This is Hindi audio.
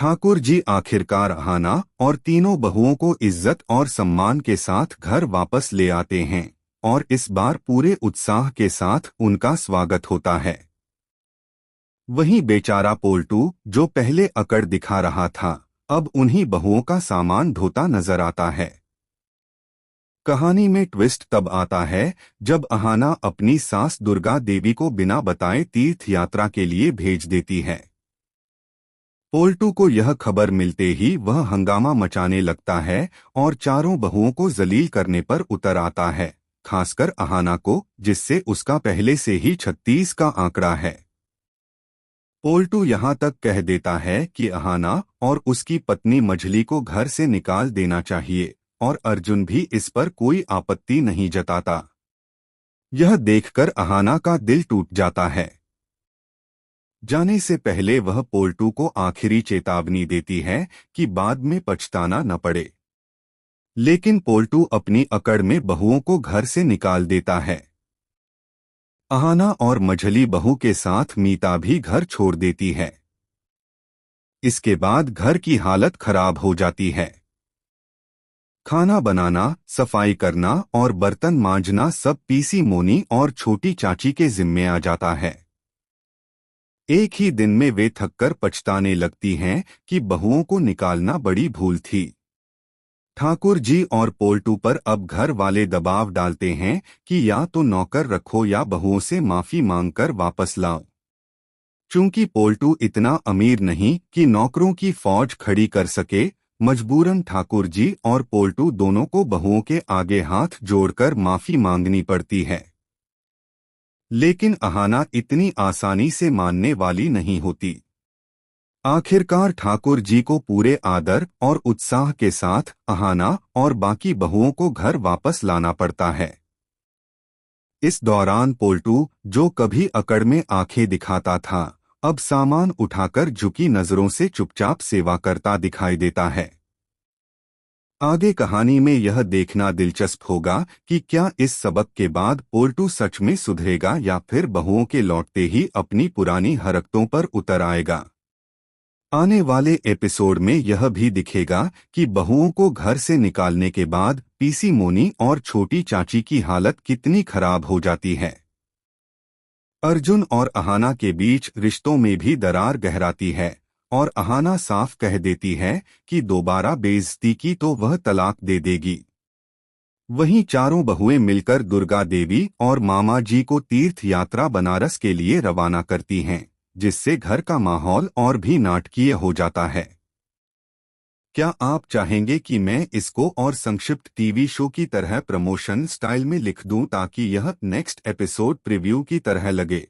ठाकुर जी आखिरकार अहाना और तीनों बहुओं को इज्जत और सम्मान के साथ घर वापस ले आते हैं और इस बार पूरे उत्साह के साथ उनका स्वागत होता है। वहीं बेचारा पोल्टू, जो पहले अकड़ दिखा रहा था, अब उन्हीं बहुओं का सामान ढोता नजर आता है। कहानी में ट्विस्ट तब आता है जब अहाना अपनी सास दुर्गा देवी को बिना बताए तीर्थ यात्रा के लिए भेज देती है। पोल्टू को यह खबर मिलते ही वह हंगामा मचाने लगता है और चारों बहुओं को जलील करने पर उतर आता है, खासकर अहाना को, जिससे उसका पहले से ही 36 का आंकड़ा है। पोल्टू यहाँ तक कह देता है कि अहाना और उसकी पत्नी मझली को घर से निकाल देना चाहिए और अर्जुन भी इस पर कोई आपत्ति नहीं जताता। यह देखकर अहाना का दिल टूट जाता है। जाने से पहले वह पोल्टू को आखिरी चेतावनी देती है कि बाद में पछताना न पड़े, लेकिन पोल्टू अपनी अकड़ में बहुओं को घर से निकाल देता है। अहाना और मझली बहू के साथ मीता भी घर छोड़ देती है। इसके बाद घर की हालत खराब हो जाती है। खाना बनाना, सफाई करना और बर्तन मांजना सब पीसी मोनी और छोटी चाची के जिम्मे आ जाता है। एक ही दिन में वे थककर पछताने लगती हैं कि बहुओं को निकालना बड़ी भूल थी। ठाकुर जी और पोल्टू पर अब घर वाले दबाव डालते हैं कि या तो नौकर रखो या बहुओं से माफी मांगकर वापस लाओ। चूंकि पोल्टू इतना अमीर नहीं कि नौकरों की फौज खड़ी कर सके, मजबूरन ठाकुर जी और पोल्टू दोनों को बहुओं के आगे हाथ जोड़कर माफी मांगनी पड़ती है। लेकिन अहाना इतनी आसानी से मानने वाली नहीं होती। आखिरकार ठाकुर जी को पूरे आदर और उत्साह के साथ अहाना और बाकी बहुओं को घर वापस लाना पड़ता है। इस दौरान पोल्टू, जो कभी अकड़ में आंखें दिखाता था, अब सामान उठाकर झुकी नजरों से चुपचाप सेवा करता दिखाई देता है। आगे कहानी में यह देखना दिलचस्प होगा कि क्या इस सबक के बाद पोल्टू सच में सुधरेगा या फिर बहुओं के लौटते ही अपनी पुरानी हरकतों पर उतर आएगा। आने वाले एपिसोड में यह भी दिखेगा कि बहुओं को घर से निकालने के बाद पीसी मोनी और छोटी चाची की हालत कितनी खराब हो जाती है। अर्जुन और अहाना के बीच रिश्तों में भी दरार गहराती है और अहाना साफ कह देती है कि दोबारा बेइज्जती की तो वह तलाक दे देगी। वहीं चारों बहुएं मिलकर दुर्गा देवी और मामा जी को तीर्थ यात्रा बनारस के लिए रवाना करती हैं, जिससे घर का माहौल और भी नाटकीय हो जाता है। क्या आप चाहेंगे कि मैं इसको और संक्षिप्त टीवी शो की तरह प्रमोशन स्टाइल में लिख दूं ताकि यह नेक्स्ट एपिसोड प्रीव्यू की तरह लगे?